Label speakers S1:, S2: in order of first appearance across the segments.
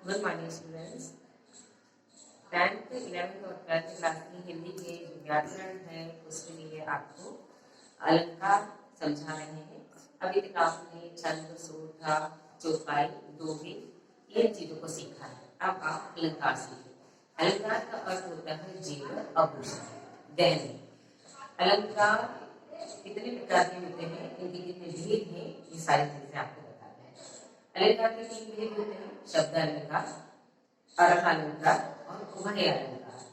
S1: Good morning students. 10th 11th और 12th class की हिंदी के जो व्याकरण है उसके लिए आपको अलंकार समझा रहे हैं। अभी तक आपने छंद, सूत्र, चौपाई, दोहे इन चीजों को सीखा है। अब आप अलंकार सीखें। अलंकार का अर्थ होता है जेवर, आभूषण, गहने। अलंकार कितने प्रकार के होते हैं, इनके कितने भेद हैं, ये सारी चीजें आपको बताते हैं। अलंकार के 3 भेद होते हैं, शब्द अलंकार, अर्थ अलंकार और उभय अलंकार।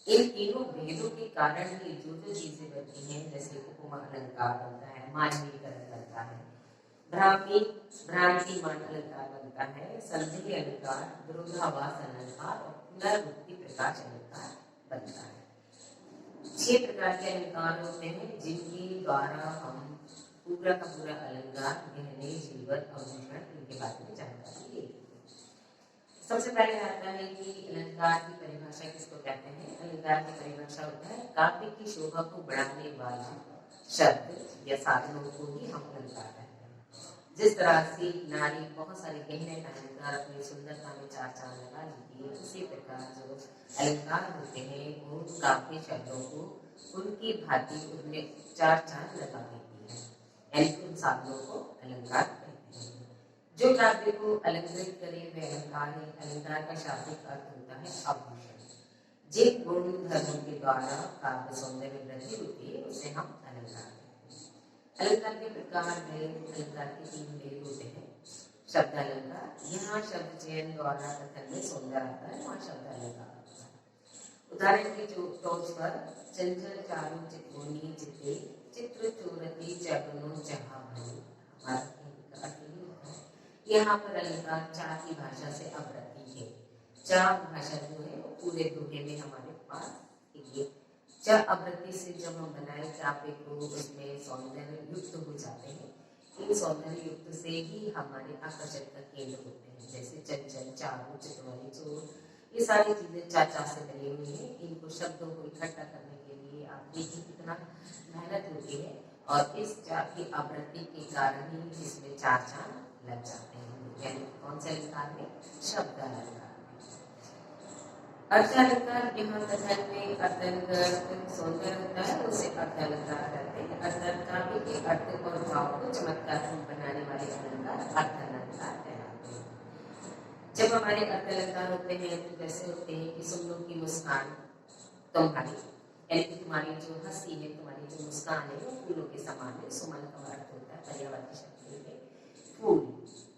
S1: इन तीनों भेदों के कारण ही जो जो चीजें बनती हैं, जैसे उपमा अलंकार बनता है, मानवीकरण बनता है, भ्रांतिमान अलंकार बनता है, संधि अलंकार, विरोधाभास अलंकार और पुनर्वृत्ति प्रकाश अलंकार बनता है। 6 प्रकार के अलंकार होते हैं जिनके द्वारा हम पूरा का पूरा अलंकार, गहने, जीवन, आभूषण इनके बारे में जानकारी लेते हैं। सबसे पहले आता है कि अलंकार की परिभाषा किसको कहते हैं। अलंकार की परिभाषा होता है काव्य की शोभा को बढ़ाने वाला शब्द या साधनों को ही हम अलंकार कहते हैं। जिस तरह से नारी बहुत सारे गहने पहनकर अपनी सुंदरता में 4 चांद लगा लेती है, उसी प्रकार जो अलंकार होते हैं वो काव्य शब्दों को उनकी भांति उनमें 4 चांद लगा देती है, यानी उन साधनों को अलंकार कहते हैं। जो काव्य को अलंकृत करे वह अलंकार है। अलंकार का शाब्दिक अर्थ होता है आभूषण। जिन गुण धर्मों के द्वारा काव्य सौंदर्य में वृद्धि होती है उसे हम अलंकार कहते हैं। अलंकार के प्रकार है, अलंकार के 3 भेद होते हैं। शब्द अलंकार, यहाँ शब्द चयन द्वारा कथन में सौंदर्य आता है, वहाँ शब्द अलंकार आता है। उदाहरण के तौर पर चंचल चारु चित्तोनी चित्ते, चित्र चोरती चगनो चहा भई। यहाँ पर अलंकार चा की भाषा से अवृत्ति है। चा भाषा जो है वो पूरे दोहे में हमारे पास है। चा अवृत्ति से जब हम बनाए चापे को, उसमें सौंदर्य युक्त हो जाते हैं। इन सौंदर्य युक्त से ही हमारे आकर्षण का केंद्र होते हैं, जैसे चंचल, चारु, चितवनी, चोर, ये सारी चीजें चा से बनी हुई है। इनको शब्दों को इकट्ठा करने के लिए आप देखिए कितना मेहनत होती है, और इस चा की आवृत्ति के कारण ही इसमें 4 चांद लग जाते हैं। यानी कौन से अलंकार में? शब्द अलंकार में। अर्थ अलंकार, यहाँ कथन में अर्थांगत सौंदर्य होता है, उसे अर्थ अलंकार कहते हैं। अर्थ काव्य के अर्थ और भाव को चमत्कारिक बनाने वाले अलंकार अर्थ अलंकार कहलाते हैं। जब हमारे अर्थ अलंकार होते हैं तो कैसे होते हैं कि सुमनों की मुस्कान तुम्हारी, यानी कि तुम्हारी जो हंसी है, तुम्हारी जो मुस्कान है वो फूलों के समान है। सुमन का अर्थ होता है पर्यावाची शक्ति में फूल,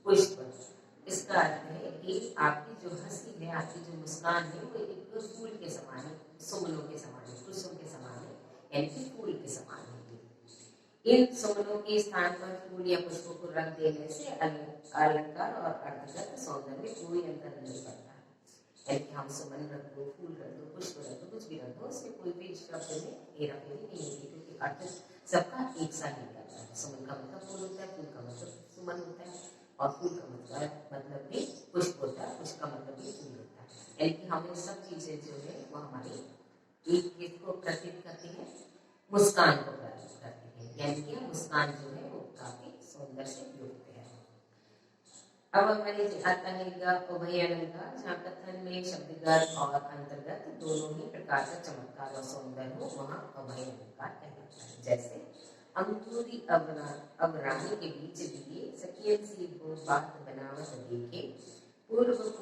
S1: पुष्प। इसका अर्थ है कि आपकी जो हंसी है, आपकी जो मुस्कान है वो एक फूल के समान है, सुमनों के समान है, पुष्पों के समान है, यानी कि फूल के समान है। इन सुमनों के स्थान पर फूल या पुष्पों को रख देने से अलंकार और अर्थगत सौंदर्य में कोई अंतर नहीं पड़ता है। यानी हम सुमन रख दो, फूल रख दो, पुष्प रख दो, कुछ भी रख दो, उसमें कोई भी शब्द में हेराफेरी नहीं होगी, क्योंकि अर्थ सबका एक सा ही रहता है। सुमन का मतलब फूल होता है, फूल का मतलब सुमन होता है, और फूल का मतलब भी पुष्प होता है, पुष्प का मतलब भी फूल होता है। यानी कि हमें सब चीजें जो है वो हमारी एक चीज को प्रतीक करती है, मुस्कान को प्रतीक करती है। यानी कि मुस्कान जो है वो काफी सौंदर्य से युक्त है। अब हमारे आता है उभय अलंकार, जहाँ कथन में शब्दगत और अंतर्गत दोनों ही प्रकार का चमत्कार और सौंदर्य हो, वहाँ उभय अलंकार कहलाता है। जैसे अंकुरी अवरानी के बीच दिए, सखियन सी भो बात बनावत देखे, पूर्व पूर्व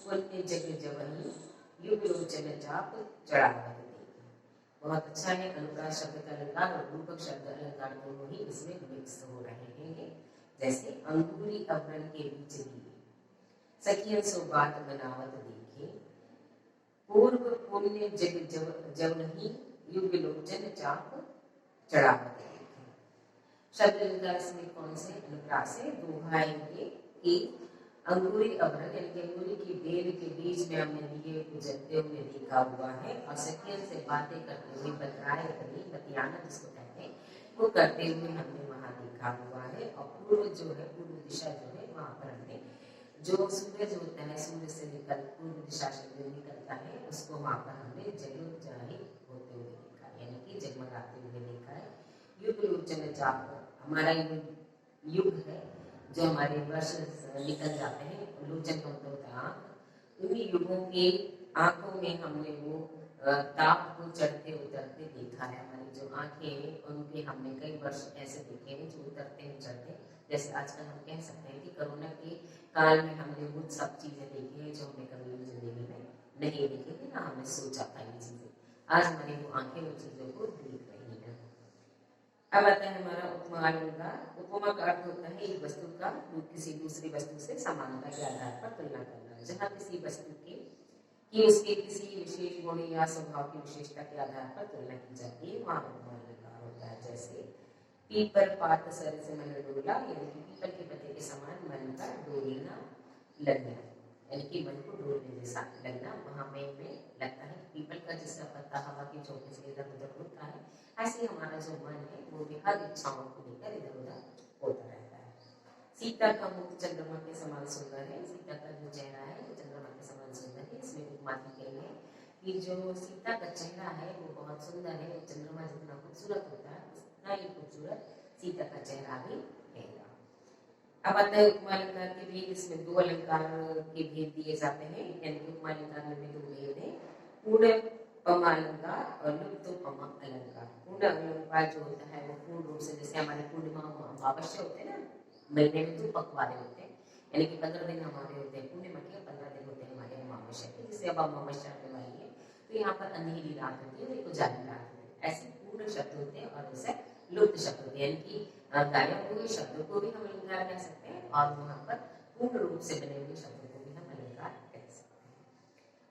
S1: पुण्य जग जवनी, युग लोचन चाप चढ़ावत देखे। बहुत अच्छा है। अनुप्रास शब्द का अलंकार और रूपक शब्द अलंकार दोनों ही इसमें मिक्स हो रहे हैं। जैसे अंकुरी अवरण के बीच दिए, सखियन सो बात बनावत देखे, पूर्व पुण्य जग जवनी, युग लोचन चाप चढ़ावत देखे। शब्द अलंकार इसमें कौन से अनुप्रास है? दोहा आएंगे कि अंगूरी अवरण, यानी कि अंगूरी की बेल के बीच में हमने दिए को जलते हुए देखा हुआ है, और सखियन से बातें करते हुए बतियाना जिसको कहते हैं, वो करते हुए हमने वहां देखा हुआ है। और पूर्व जो है, पूर्व दिशा जो है, वहां पर हमने जो सूरज होता है, सूर्य से निकल पूर्व दिशा से जो निकलता है, उसको वहां पर हमने जगह जाहिर होते हुए देखा, यानी कि जगमगाते हुए देखा है। युग लोचन चाप, हमारा युग है जो हमारे वर्ष निकल जाते हैं, लोचन का मतलब होता है आँख, उन्हीं युगों के आंखों में हमने वो ताप को चढ़ते उतरते देखा है। हमारी जो आंखें हैं उनके हमने कई वर्ष ऐसे देखे हैं जो उतरते हैं चढ़ते, जैसे आजकल हम कह सकते हैं कि कोरोना के काल में हमने वो सब चीजें देखी हैं जो हमने कभी भी जिंदगी में नहीं देखी थी, ना हमने सोचा था ये चीजें। आज हमारी वो आंखें उन चीजों को देख रही हैं। अब आता है हमारा उपमा अलंकार। उपमा का अर्थ होता है एक वस्तु का किसी दूसरी वस्तु से समानता के आधार पर तुलना करना, जहाँ किसी वस्तु के कि उसके किसी विशेष गुण या स्वभाव की विशेषता के आधार पर तुलना की जाती है, वहाँ उपमा अलंकार होता है। जैसे पीपर पात सर से मन डोला, यानी कि पीपल के पत्ते के समान मन का डोलना लगना, यानी कि मन को डोलने जैसा लगना। वहाँ में लगता है पीपल का जिसका पत्ता हवा के झोंके से इधर उधर होता है, ऐसे हमारा जो मन है वो भी हर इच्छाओं को लेकर इधर उधर होता रहता है। सीता का मुख चंद्रमा के समान सुंदर है, सीता का जो चेहरा है वो चंद्रमा के समान सुंदर है। इसमें उपमा दी गई है कि जो सीता का चेहरा है वो बहुत सुंदर है, चंद्रमा जितना खूबसूरत होता है उतना ही खूबसूरत सीता का चेहरा भी है। अब आता है उपमा अलंकार के भेद। इसमें दो अलंकार के भेद दिए जाते हैं, यानी कि उपमा अलंकार में भी दो भेद है, पूर्ण पमा अलंकार और लुप्तोपमा अलंकार। पूर्ण अलंकार जो होता है वो पूर्ण रूप से, जैसे हमारे पूर्णिमा अमावस्या होते हैं ना, महीने में जो पखवाड़े होते हैं, यानी कि 15 दिन हमारे होते हैं पूर्णिमा के, 15 दिन होते हैं हमारे अमावस्या के। जैसे अब अमावस्या आने वाली है तो यहाँ पर अंधेरी रात होती है, एक उजाली रात होती है, ऐसे पूर्ण शब्द होते हैं और जैसे लुप्त शब्द होते हैं, यानी कि गायब हुए शब्दों को भी हम अलंकार कह सकते हैं और वहाँ पर पूर्ण रूप से बने हुए शब्दों को भी हम अलंकार कह सकते हैं।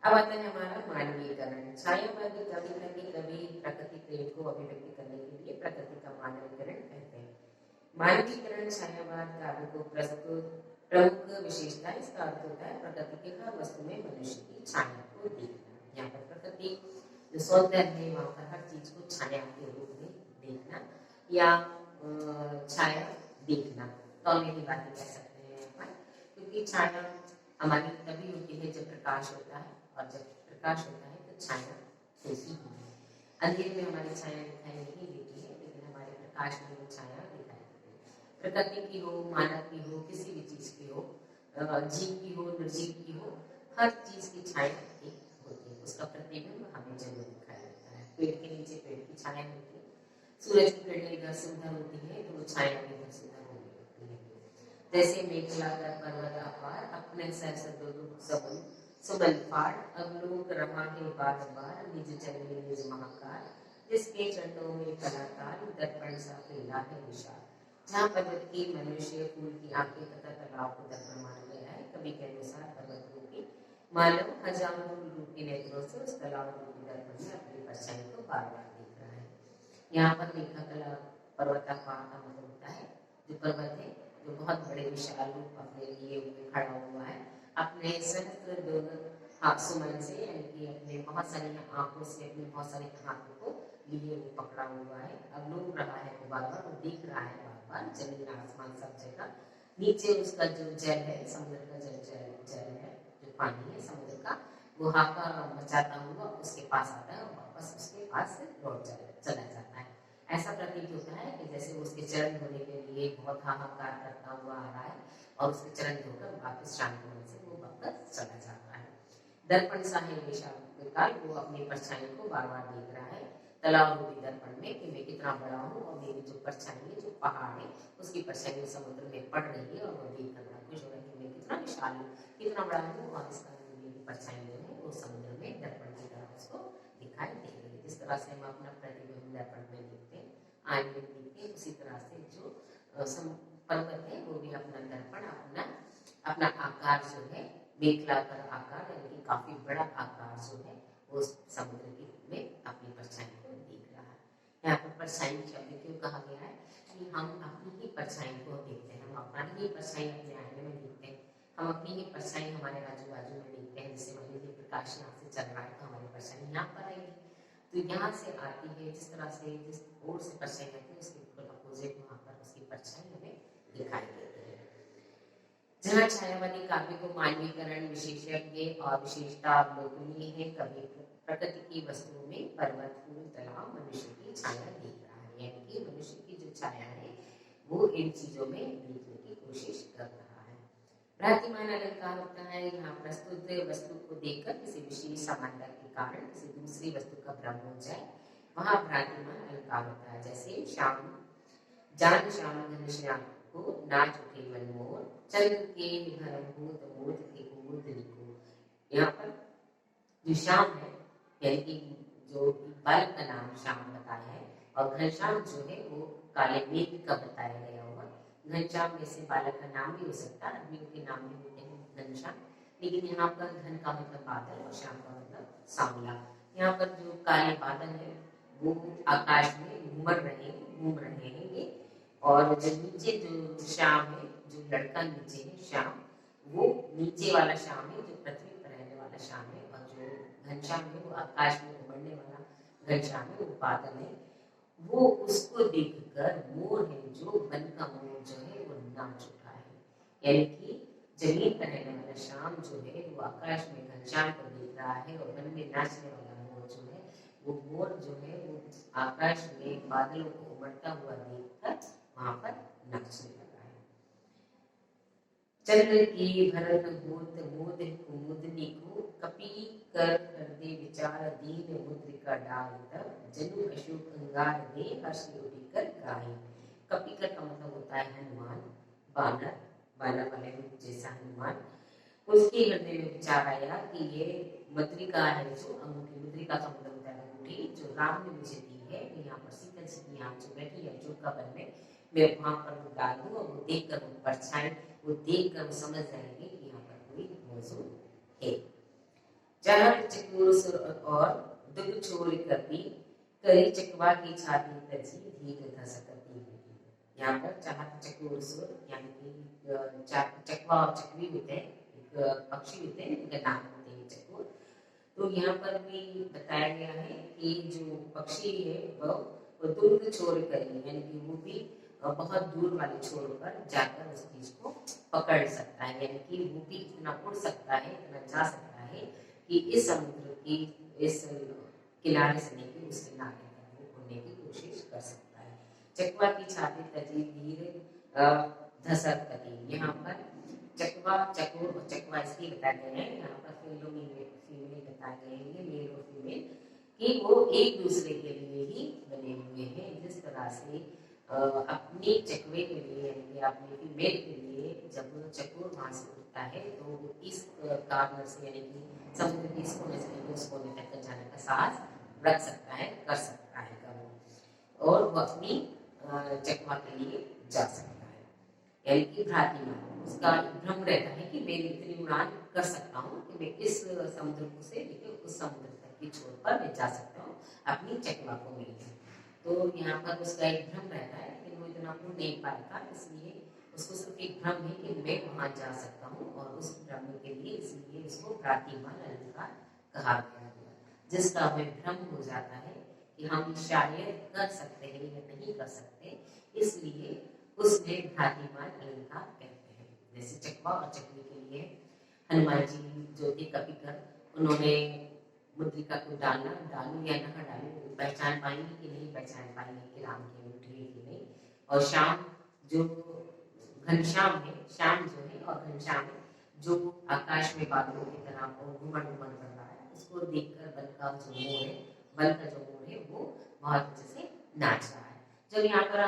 S1: अब आता है हमारा मानवीयकरण। छायावादी कवि प्रकृति प्रेम को अभिव्यक्त करने के लिए प्रकृति का मानवीकरण कहते हैं। मानवीकरण छायावाद काव्य को प्रमुख विशेषता, इसका अर्थ होता है प्रकृति के हर वस्तु में मनुष्य की छाया को देखना। यहाँ पर प्रकृति जो सौंदर्य है वहाँ पर हर चीज को छाया के रूप में देखना या छाया देखना, दोनों ही बातें कह सकते हैं यहाँ पर। क्योंकि छाया हमारी तभी होती है जब प्रकाश होता है, और जब प्रकाश होता है तो छाया होती है। अंधेरे में हमारी छाया दिखाई नहीं देती है, लेकिन हमारे प्रकाश में वो छाया दिखाई देती है। प्रकृति की हो, मानव की हो, किसी भी चीज की हो, जीव की हो, निर्जीव की हो, हर चीज की छाया एक होती है, उसका प्रतिबिंब हमें जरूर दिखाई देता है। पेड़ के नीचे पेड़ की छाया होती है, सूरज की किरणें इधर से उधर होती है तो वो छाया भी इधर से उधर होती है। जैसे मेघलाकर पर्वत अपार, अपने सर सबुन सुबल फाड़, अवलोक रहा है बार बार, निज चरणी निज महाकाल, जिसके चरणों में कलाकार, दर्पण सा फैला है विशाल। जहाँ पर्वत की, मनुष्य, फूल की आंखें तथा तालाब को दर्पण माना गया है, कवि के अनुसार पर्वत रूपी मानव हजारों फूल रूपी नेत्रों से उस तालाब रूपी दर्पण में अपनी परछाई को बार बार देख रहा है। यहाँ पर मेघा कला पर्वताकार का मतलब होता है जो पर्वत है जो बहुत बड़े विशाल रूप अपने लिए खड़ा हुआ है, अपने सहस्त्र दोनों हाथ सुमन से, यानी कि अपने बहुत सारी आंखों से, अपने बहुत सारे हाथों को लिए वो पकड़ा हुआ है। अब लोग रहा है वो बार बार, वो देख रहा है बार बार, जमीन आसमान सब जगह। नीचे उसका जो जल है, समुद्र का जल है, जो पानी है समुद्र का, वो हाहाकार मचाता हुआ उसके पास आता है और वापस उसके पास लौट चला जाता है। ऐसा प्रतीत होता है कि जैसे वो उसके चरण धोने के लिए बहुत हाहाकार करता हुआ आ रहा है और उसके चरण धोकर वापस शांत होने से वो वापस चला जाता है। दर्पण सा है विशाल, वो अपनी परछाई को बार बार देख रहा है तालाब रूपी दर्पण में कि मैं कितना बड़ा हूँ और मेरी जो परछाई है, जो पहाड़ है, उसकी परछाई समुद्र में पड़ रही है और वो देख कर बड़ा खुश हो रहा है कि मैं कितना विशाल हूँ, कितना बड़ा हूँ, और इसका मेरी परछाई जो है वो समुद्र में दर्पण की तरह उसको दिखाई दे रही है। जिस तरह से हम अपना प्रतिबिंब दर्पण में देखते हैं, आईने में देखते हैं, उसी तरह से जो पर्वत है वो भी अपना दर्पण, अपना आकार जो है मेघलाकर आकार, यानी कि काफी बड़ा आकार जो है वो समुद्र के में अपनी परछाई को देख रहा है। यहाँ पर परछाई शब्द क्यों कहा गया है कि हम अपनी ही परछाई को देखते हैं, हम अपना ही परछाई अपने आईने में देखते हैं, हम अपनी ही परछाई हमारे आजू बाजू में देखते हैं। जैसे मान लीजिए प्रकाश यहाँ से चल रहा है तो हमारी परछाई यहाँ पर आएगी, तो यहाँ से आती है, जिस तरह से जिस ओर से परछाई आती है उसके बिल्कुल अपोजिट वहाँ पर उसकी परछाई हमें दिखाई देती है। जहाँ छायावादी काव्य को मानवीकरण, विशेषज्ञ और विशेषता अवलोकनीय है, कवि प्रकृति की वस्तुओं में पर्वत, फूल, तालाब, मनुष्य की छाया देख रहा है, यानी कि मनुष्य की जो छाया है वो इन चीजों में देखने की कोशिश कर रहा है। भ्रांतिमान अलंकार होता है यहाँ प्रस्तुत वस्तु को देखकर किसी विशेष समानता के कारण किसी दूसरी वस्तु का भ्रम हो जाए, वहाँ भ्रांतिमान अलंकार होता है। जैसे श्याम जान श्याम घनश्याम को नाच उठे मनमोर, चंद्र के भरम भूत मोद के कुमुद लिखो। यहाँ पर जो श्याम है यानी कि जो बालक का नाम श्याम बताया है, और घनश्याम जो है वो काले मेघ का बताया गया होगा। घनश्याम में से बालक का नाम भी हो सकता है, आदमियों के नाम भी होते हैं घनश्याम, लेकिन यहाँ पर घन का मतलब बादल और श्याम का मतलब सांवला। यहाँ पर जो काले बादल है वो आकाश में घूम रहे हैं ये, और जो नीचे जो श्याम है, जो लड़का नीचे है श्याम, वो नीचे वाला श्याम है जो पृथ्वी पर रहने वाला श्याम है, और जो घनश्याम है वो आकाश में उमड़ने वाला घनश्याम है, वो बादल है। वो उसको देखकर मोर है जो वन का मोर जो है वो नाच उठा है, यानी कि जमीन पर रहने वाला श्याम जो है वो आकाश में घनश्याम को देख रहा है, और वन में नाचने वाला मोर जो है वो मोर जो है वो आकाश में बादलों को उमड़ता हुआ देखकर वहां पर नाचने लगा है। चंद्र की भरत होत मोद कुमुदनी को, कपि कर हृदय विचार दीन मुद्रिका डाल, तब जनु अशोक अंगार दे हर्ष उठिकर गाए। कपिकर का मतलब होता है हनुमान, बानर, बानर वाले जैसा हनुमान। उसके हृदय में विचार आया कि ये मुद्रिका है, जो अंगूठी, मुद्रिका का मतलब होता है अंगूठी, जो राम ने मुझे दी है, यहाँ पर सीता जी की यहाँ जो बैठी है अशोक का वन में, मैं वहां पर वो डाल दूं, और वो देख कर वो परछाई, वो देख कर वो समझ जाएंगे कि यहाँ पर कोई मौजूद है। चाहत चकोर सुर और दुख छोड़ कपि, करी चकवा की छाती तजी धीर धसकती हुई। यहाँ पर चाहत चकोर सुर यानी कि चकवा और चकवी होते हैं, एक पक्षी होते हैं, इनका नाम होते हैं चकोर। तो यहाँ पर भी बताया गया है कि जो पक्षी है वो दूर छोड़ कर, यानी कि वो भी बहुत दूर वाले छोर पर जाकर उस चीज को पकड़ सकता है, यानी कि वो भी इतना उड़ सकता है, इतना जा सकता है कि इस समुद्र की इस किनारे से लेकर उस किनारे तक वो उड़ने की कोशिश कर सकता है। चकवा की छाती तजी धीर धसक कती, यहाँ पर चकवा, चकोर और चकवा इसलिए बताए गए हैं, यहाँ पर फीमेल बताए गए हैं, मेल और फीमेल, कि वो एक दूसरे के लिए ही बने हुए हैं। जिस तरह से अपने चकवे के लिए यानी कि अपने फीमेल के लिए जब चकोर वहां से उठता है तो इस कारण से यानी कि समुद्र की इस कोने से लेकर उस कोने तक जाने का साहस रख सकता है, कर सकता है कभी, और वो अपनी चकवा के लिए जा सकता है, यानी कि भ्रांतिमान, उसका भ्रम रहता है कि मैं इतनी उड़ान कर सकता हूँ कि मैं इस समुद्र से लेकर उस समुद्र तक की छोर पर मैं जा सकता हूँ अपनी चकवा को मिलकर। तो यहाँ पर उसका एक भ्रम रहता है, लेकिन वो इतना उड़ नहीं पाएगा, इसलिए उसको सिर्फ एक भ्रम है कि मैं वहां जा सकता हूँ, और उस भ्रम के लिए इसलिए उसको भ्रांतिमान अलंकार कहा गया है। जिसका हमें भ्रम हो जाता है कि हम शायद कर सकते हैं या नहीं कर सकते, इसलिए उसमें भ्रांतिमान अलंकार कहते हैं। जैसे चकवा और चकवी के लिए हनुमान जी जो थे कपिकर, उन्होंने मुद्रिका को डालू या न डालू, पहचान पाएंगे कि नहीं पहचान पाएंगे कि राम की अंगूठी है कि नहीं। और श्याम जो घनश्याम है, श्याम जो है और घनश्याम जो आकाश में बादलों की तरह घूमन घूमन कर रहा है, उसको देखकर वन का जो मोर है, वन का जो मोर है वो बहुत अच्छे से नाच रहा है। जब यहाँ पर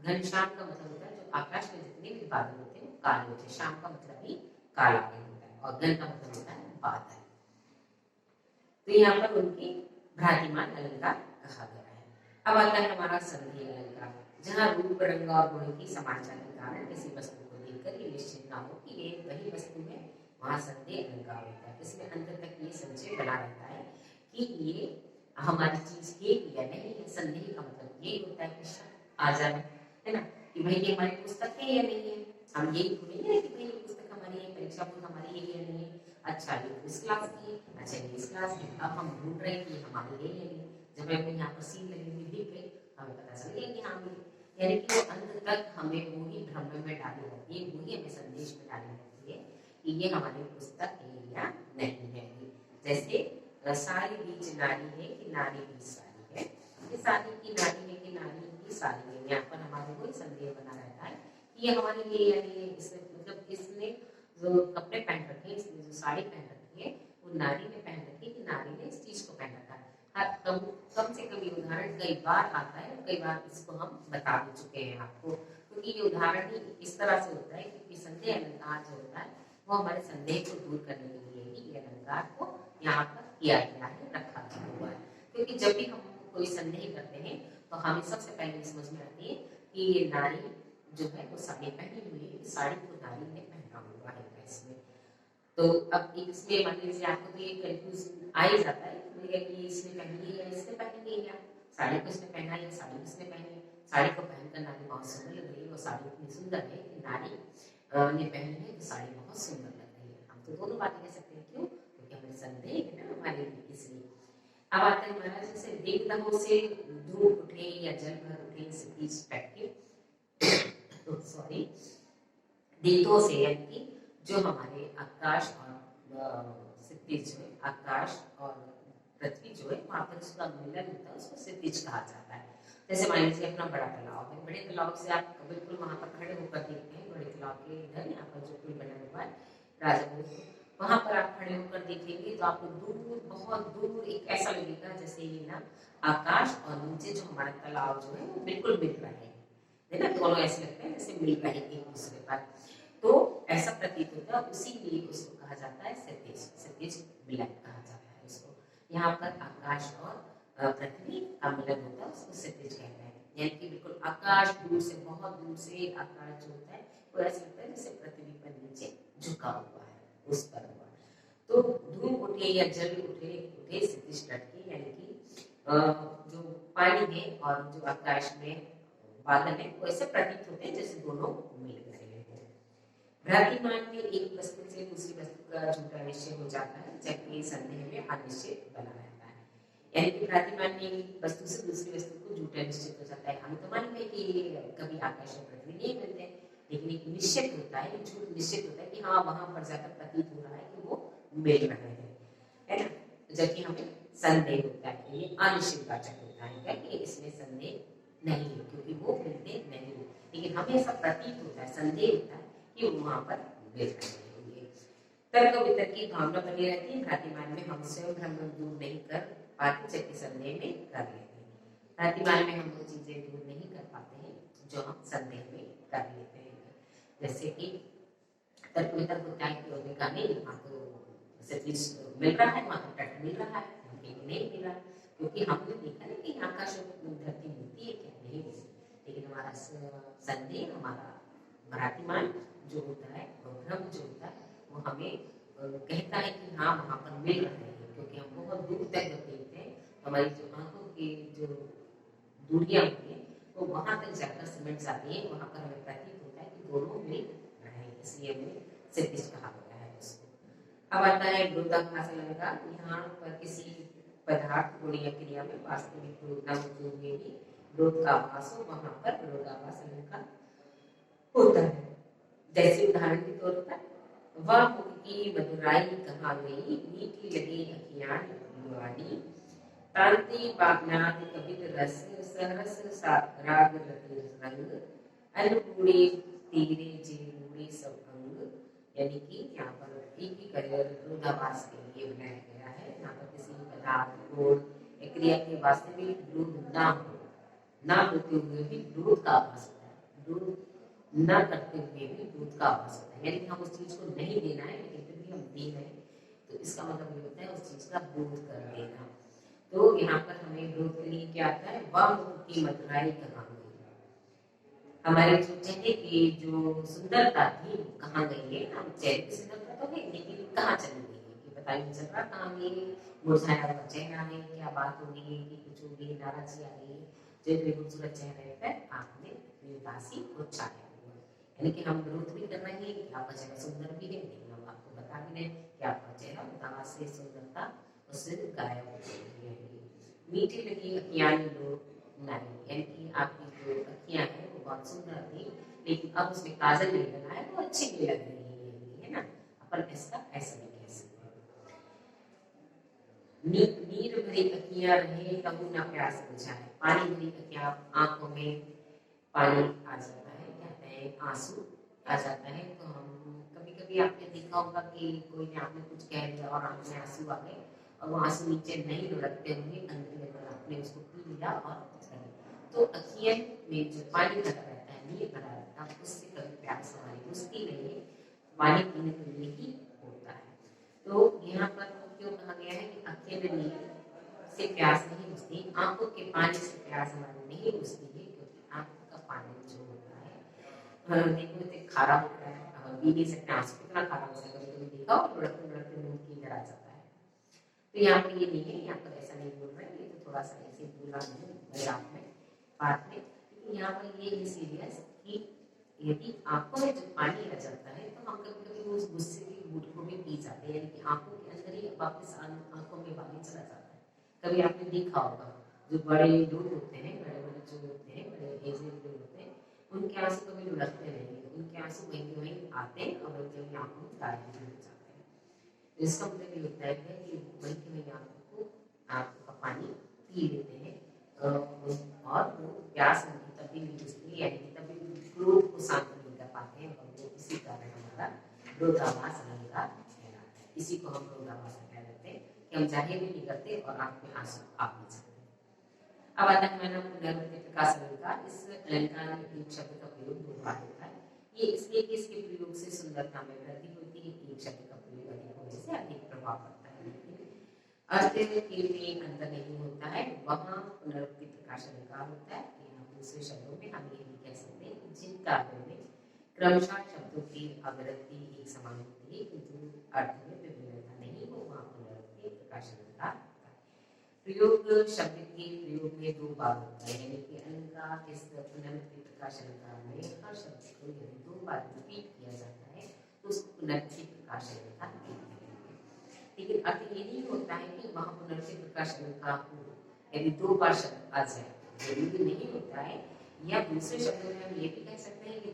S1: घनश्याम का मतलब होता है जो आकाश में जितने भी बादल होते हैं वो काले होते हैं, श्याम का मतलब भी काला होता है, और घन का मतलब होता है बादल। तो यहाँ पर उनकी भ्रांतिमान अलंकार कहा गया है। अब आता है हमारा संधि अलंकार, जहाँ रूप रंग और गुण की समानता के कारण किसी वस्तु को देखकर ये निश्चित ना हो कि ये वही वस्तु है, वहां संधि अलंकार होता है। इसमें अंत तक ये संशय बना रहता है कि ये हमारी चीज है या नहीं है। संधि का मतलब यही होता है कि आ जाए, है ना, कि भाई ये हमारी पुस्तक है या नहीं है। हम यही ढूंढेंगे कि भाई ये पुस्तक हमारी है, परीक्षा बुक हमारी है या नहीं है। अच्छा ये इस क्लास की, अच्छा ये इस क्लास की, अब हम ढूंढ रहे हैं कि हमारी है या नहीं। जब हमें यहाँ पर सीन लगी हुई दिख गई, हमें पता चल गया कि हाँ मिली, यानी कि वो अंत तक हमें वही भ्रम में डाली रहती है, वही हमें संदेश में डाली रहती है कि ये हमारी पुस्तक है या नहीं है। जैसे सारी बीच नारी है कि नारी बीच सारी है, ये सारी की नारी है कि नारी की सारी है। यहाँ पर हमारे कोई संदेह बना रहता है ये हमारे लिए यानी इसने मतलब इसने जो कपड़े पहन रखे हैं, इसने जो साड़ी पहन रखी है वो नारी ने पहन रखी है कि नारी ने इस चीज को पहन रखा है। कम से कम ये उदाहरण कई बार आता है, कई बार इसको हम बता भी चुके हैं आपको, क्योंकि ये उदाहरण ही इस तरह से होता है कि संदेह अलंकार जो होता है वो हमारे संदेह को दूर करने के लिए ही ये अलंकार को यहाँ पर किया गया है, रखा गया हुआ है। क्योंकि जब भी हम कोई संदेह करते हैं तो हमें सबसे पहले समझ में आती है कि ये नारी जो है वो साड़ी पहनी हुई है, साड़ी को नारी ने पहना हुआ है इसमें। तो अब इसमें मान लीजिए आपको तो ये कंफ्यूजन आ ही जाता है कि इसने पहनी है, इसने पहनी नहीं है, साड़ी को इसने पहना है, साड़ी किसने पहनी है, साड़ी को पहनकर नारी बहुत सुंदर लग रही है, वो साड़ी इतनी सुंदर है कि नारी ने पहनी है तो साड़ी बहुत सुंदर लग रही है। हम तो दोनों बातें कह सकते हैं, क्यों? क्योंकि हमें संदेह है ना हमारे लिए, इसलिए। अब आते हैं महाराज जैसे देवताओं से धूप उठे या जल भर उठे सतीश सॉरी देवताओं से, यानी जो हमारे आकाश और क्षितिज जो है, आकाश और पृथ्वी जो है वहाँ पर उसका मिलन होता है, उसको क्षितिज कहा जाता है। जैसे मान लीजिए अपना बड़ा तालाब है, बड़े तालाब से आप बिल्कुल वहाँ पर खड़े होकर देखते हैं, बड़े तालाब के इधर यहाँ पर जो पुल बना हुआ है राजा, वहाँ पर आप खड़े होकर देखेंगे तो आपको दूर, बहुत दूर एक ऐसा लगेगा जैसे ये ना आकाश और नीचे जो हमारा तालाब जो है वो बिल्कुल मिल रहे हैं ना, दोनों ऐसे लगते हैं जैसे मिल रहे हैं एक दूसरे पर। तो ऐसा प्रतीत होता है, उसी लिए उसको कहा जाता है क्षितिज, क्षितिज मिलन कहा जाता है उसको। यहाँ पर आकाश और पृथ्वी का मिलन होता है, उसको क्षितिज कहते हैं। यानी कि बिल्कुल आकाश दूर से, बहुत दूर से आकाश जो होता है वो ऐसा लगता है जैसे पृथ्वी पर नीचे झुका हुआ है, उस पर हुआ। तो धूप उठे या जल उठे, उठे क्षितिज तट के, यानी कि जो पानी है और जो आकाश में बादल है वो ऐसे प्रतीत होते हैं जैसे दोनों मिल रहे हैं। भ्रातिमान में एक वस्तु से दूसरी वस्तु का झूठा निश्चय हो जाता है, जबकि संदेह में अनिश्चित बना रहता है। यानी कि भ्रातिमान में वस्तु से दूसरी वस्तु को झूठा निश्चित हो जाता है। हम तो मानते हैं कि कभी आकाश और पृथ्वी नहीं मिलते, लेकिन एक निश्चित होता है, झूठ निश्चित होता है कि हाँ वहां पर जाकर प्रतीत हो रहा है कि वो मिल रहे हैं, है ना। जबकि हमें संदेह होता है, ये अनिश्चित वाचक होता है कि इसमें संदेह नहीं है, क्योंकि वो मिलते नहीं है, लेकिन हमें ऐसा प्रतीत होता है, संदेह होता है कि वहां पर मिल रहे हैं। तर्क वितर्क की भावना बनी रहती है भ्रातिमान में, हम स्वयं भ्रम दूर नहीं कर पाते, जबकि संदेह में कर लेते हैं। भ्रातिमान में हम वो चीजें दूर नहीं कर पाते हैं जो हम संदेह में कर लेते हैं। जैसे कि तर्क वितर्क होता है कि उन्होंने कहा नहीं वहाँ तो क्षितिज मिल रहा है, वहाँ तो तट मिल रहा है, नहीं मिल रहा, क्योंकि हमने देखा ना कि आकाश और धरती मिलती है क्या, नहीं मिलती। लेकिन हमारा संदेह, हमारा भ्रातिमान जो होता है, भ्रम जो होता है, वो हमें कहता है कि हाँ वहाँ पर मिल रहे हैं, क्योंकि हम बहुत दूर तक जब देखते हैं हमारी जो आंखों की जो दूरियां होती हैं वो वहां तक जाकर सिमट जाती है, वहां पर हमें प्रतीत होता है कि दोनों मिल रहे हैं, इसलिए हमें क्षितिज कहा गया है उसको। अब आता है विरोधाभास अलंकार। यहाँ पर किसी पदार्थ गुण या क्रिया में वास्तविक विरोध में भी विरोध का आभास हो, वहां पर विरोधाभास अलंकार होता है। जैसे उदाहरण के तौर पर वह मुख की मधुराई कहाँ गई, मीठी लगी अखियाँ युवानी, तांती बागनाथ कवित रस सहरस राग रंग, अन्नपूर्णी तीरे जेरूरी सब अंग। यानी कि यहाँ पर एक ही करियर विरोधाभास के लिए बनाया गया है। यहाँ पर किसी पदार्थ गुण या क्रिया के वास्तविक विरोध ना हो, ना होते हुए भी विरोध का आभास होता है, विरोध न करते हुए भी विरोध का आभास होता है। यानी कि हम उस चीज को नहीं देना है लेकिन फिर भी हम दे रहे हैं, तो इसका मतलब ये होता है उस चीज का विरोध कर देना। तो यहाँ पर हमें विरोध के लिए क्या आता है, वह मुख की मधुराई कहाँ गई, हमारे जो चेहरे की जो सुंदरता थी कहाँ गई है। हम चेहरे की सुंदरता तो है लेकिन कहाँ चली गई है कि पता नहीं चल रहा कहाँ गई, मुरझाया हुआ चेहरा है, क्या बात हो गई कि कुछ हो गई, नाराजगी आ गई, जो इतने खूबसूरत चेहरे पर आपने उदासी को छाया। यानी कि हम विरोध भी कर रहे हैं कि आपका चेहरा सुंदर भी है, लेकिन हम आपको बता भी रहे कि आपका चेहरा उदास से सुंदरता उससे गायब हो गई है। मीठी लगी अखियाँ लोग नहीं, यानी कि आपकी जो अखियाँ हैं वो बहुत सुंदर थी, लेकिन अब उसमें काजल नहीं लगा है, वो अच्छी नहीं लग रही है ना। अपन इसका ऐसा नहीं कह सकते। नीर भरी अखियाँ रहे तब ना प्यास बुझाए, पानी भरी अखियाँ, आंखों में पानी आ जाता है, कहते हैं में आंसू आ जाता है। तो हम कभी कभी आपने देखा होगा कि कोई ने आपने कुछ कह दिया और आंख में आंसू आ गए और वो आंसू नीचे नहीं लुढ़कते होंगे, अंदर लेकर आपने उसको पी लिया और तो अखियों में जो पानी भरा रहता है, नीर भरा रहता है, उससे कभी प्यास हमारी बुझती नहीं है, पानी पीने के लिए ही होता है। तो यहाँ पर क्यों कहा गया है कि अखियों में नीर से प्यास नहीं बुझती, आंखों के पानी से प्यास हमारी नहीं बुझती है, क्योंकि आंखों का पानी जो होता है देखो इतने खारा होता है, पी नहीं सकते, आंसू कितना खारा होता है, कभी कभी देखा और लुढ़कते लुढ़कते मुंह के अंदर आ जाता है। तो यहाँ पर ये नहीं है, यहाँ पर ऐसा नहीं बोल रहे हैं, ये तो थोड़ा सा ऐसे बोला मजाक में बात में। लेकिन यहाँ पर ये है सीरियस कि यदि आंखों में जब पानी आ जाता है तो हम कभी कभी उस गुस्से की घूंट को भी पी जाते हैं, यानी कि आंखों के अंदर ही वापस आंखों में पानी चला जाता है। कभी आपने देखा होगा जो बड़े लोग होते हैं, बड़े बड़े जो होते हैं, बड़े एजेड लोग होते हैं, उनके आंसू कभी लुढ़कते नहीं, उनके आंसू वहीं के वहीं आते हैं और वहीं के वहीं आंखों में गायब हो जाते हैं। तो इसका मतलब ये होता है कि वहीं के वहीं आंखों का पानी पी लेते हैं और वो प्यास नहीं तभी नहीं बुझती, यानी कि तभी क्रोध को शांत नहीं कर पाते हैं, और वो इसी कारण हमारा विरोधाभास रहेगा। इसी को हम विरोधाभास कह देते हैं कि हम जाहिर भी नहीं करते और आंख में आंसू आ भी जाते हैं। अब आता है हमारा पुनरावृत्ति प्रकाश अलंकार। इस अलंकार में एक शब्द का प्रयोग दो बार होता है, ये इसलिए कि इसके प्रयोग से सुंदरता में वृद्धि होती है, एक शब्द का प्रयोग अधिक होने से अधिक प्रभाव पड़ता है, अर्थ के में अंतर नहीं होता है, वहाँ पुनरावृत्ति प्रकाश अलंकार होता है। यहाँ दूसरे शब्दों में हम ये भी कह सकते हैं कि जिन कार्यों में क्रमशः शब्दों की आवृत्ति एक समान होती है किंतु अर्थ में विभिन्नता नहीं हो, वहाँ पुनरावृत्ति प्रकाश अलंकार होता है। प्रयोग शब्द के प्रयोग में दो बार होता है, यानी कि अलंकार इस पुनरावृत्ति प्रकाश अलंकार में हर शब्द को यदि दो बार रिपीट किया जाता है तो उसको पुनरावृत्ति प्रकाश अलंकार कहते हैं। लेकिन अर्थ ये नहीं होता है कि वहाँ पुनरावृत्ति प्रकाश अलंकार हो यदि दो बार शब्द आ जाए, जरूरी नहीं होता है। या दूसरे शब्दों में हम ये भी कह सकते हैं कि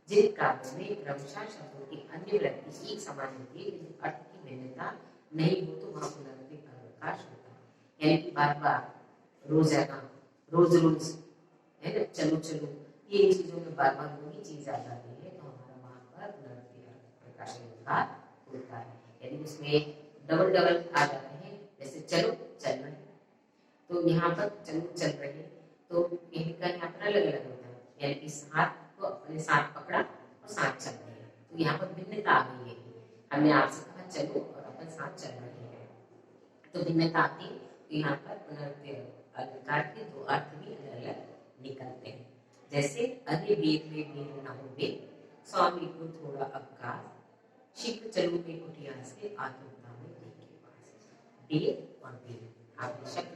S1: जिन कार्यों में क्रमशः शब्दों की अन्य वृत्ति एक समान होती है किंतु अर्थ की भिन्नता नहीं हो तो वहाँ पुनरावृत्ति प्रकाश होता है। यानी कि बार बार रोजाना रोज रोज है ना, चलो चलो, ये इन चीजों में बार बार वही चीज आ जाती है तो हमारा वहाँ पर पुनरावृत्ति प्रकाश अलंकार होता है। यानी उसमें डबल डबल आ जाते हैं, जैसे चलो चल रहे, तो यहाँ पर चलो चल रहे, तो यही का यहाँ पर अलग अलग होता है, यानी कि साथ को अपने साथ पकड़ा और साथ चल रहे हैं, तो यहाँ पर भिन्नता आ गई है। हमने आपसे कहा चलो और अपन साथ चल रहे हैं, तो भिन्नता आती है। तो यहाँ पर पुनरावृत्ति अलंकार के दो अर्थ भी अलग अलग निकलते हैं, जैसे अरे वेद में वेद न हो वेद, स्वामी को थोड़ा अवकाश, शीघ्र चलो के कुटिया से आत्मता में के पास। वेद और वेद आप बेशक